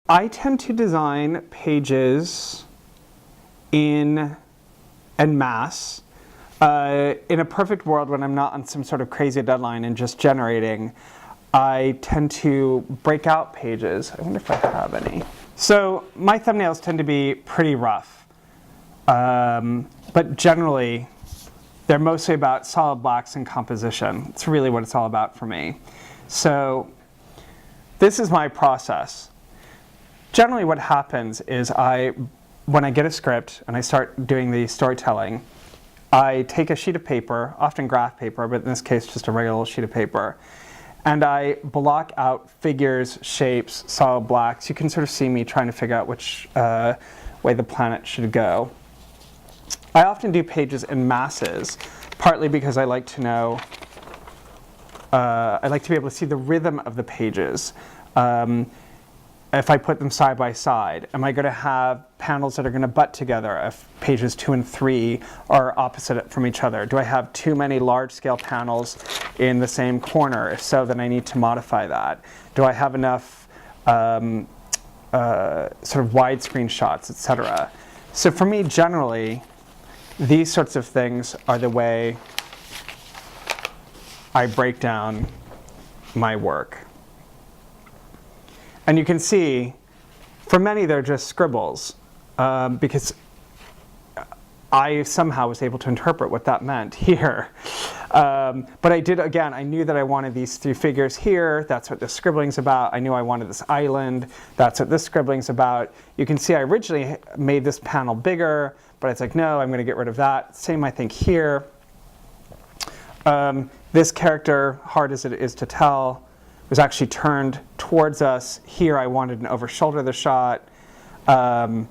I tend to design pages en masse. In a perfect world, when I'm not on some sort of crazy deadline and just generating, I tend to break out pages. I wonder if I have any. So my thumbnails tend to be pretty rough, but generally they're mostly about solid blacks and composition. It's really what it's all about for me. So this is my process. Generally what happens is when I get a script and I start doing the storytelling, I take a sheet of paper, often graph paper, but in this case just a regular sheet of paper, and I block out figures, shapes, solid blacks. You can sort of see me trying to figure out which way the planet should go. I often do pages in masses, partly because I like to know, I like to be able to see the rhythm of the pages. If I put them side by side, am I going to have panels that are going to butt together if pages 2 and 3 are opposite from each other? Do I have too many large-scale panels in the same corner? If so, then I need to modify that. Do I have enough sort of widescreen shots, etc.? So for me, generally, these sorts of things are the way I break down my work. And you can see, for many, they're just scribbles, because I somehow was able to interpret what that meant here. But I did, again, I knew that I wanted these 3 figures here. That's what the scribbling's about. I knew I wanted this island. That's what this scribbling's about. You can see I originally made this panel bigger, but it's like, no, I'm going to get rid of that. Same, I think, here. This character, hard as it is to tell, was actually turned towards us. Here I wanted an over-shoulder the shot. And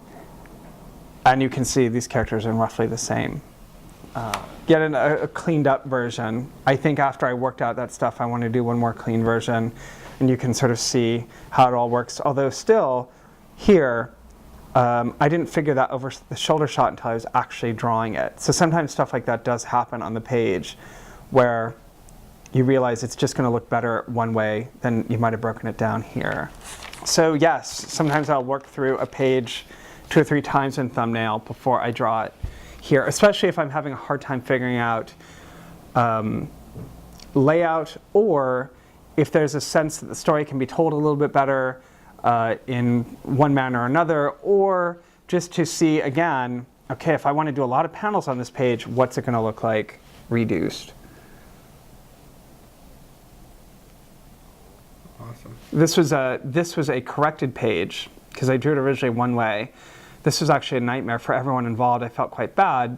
you can see these characters are roughly the same. Yet in a cleaned up version. I think after I worked out that stuff, I want to do one more clean version. And you can sort of see how it all works. Although still, here, I didn't figure that over the shoulder shot until I was actually drawing it. So sometimes stuff like that does happen on the page, where you realize it's just going to look better one way than you might have broken it down here. So yes, sometimes I'll work through a page 2 or 3 times in thumbnail before I draw it here, especially if I'm having a hard time figuring out layout, or if there's a sense that the story can be told a little bit better in one manner or another, or just to see, again, okay, if I want to do a lot of panels on this page, what's it going to look like reduced? Awesome. This was a corrected page, because I drew it originally one way. This was actually a nightmare for everyone involved. I felt quite bad.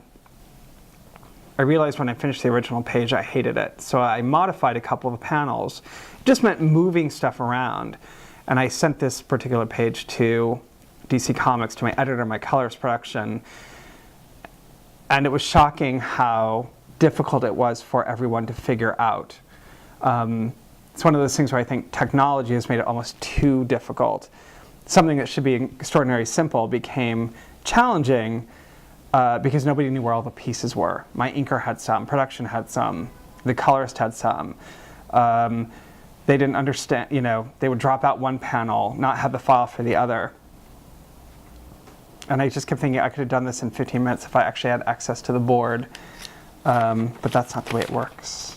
I realized when I finished the original page I hated it. So I modified a couple of panels. It just meant moving stuff around. And I sent this particular page to DC Comics, to my editor, my colorist production. And it was shocking how difficult it was for everyone to figure out. It's one of those things where I think technology has made it almost too difficult. Something that should be extraordinarily simple became challenging because nobody knew where all the pieces were. My inker had some, production had some, the colorist had some. They didn't understand, they would drop out one panel, not have the file for the other. And I just kept thinking I could have done this in 15 minutes if I actually had access to the board. But that's not the way it works.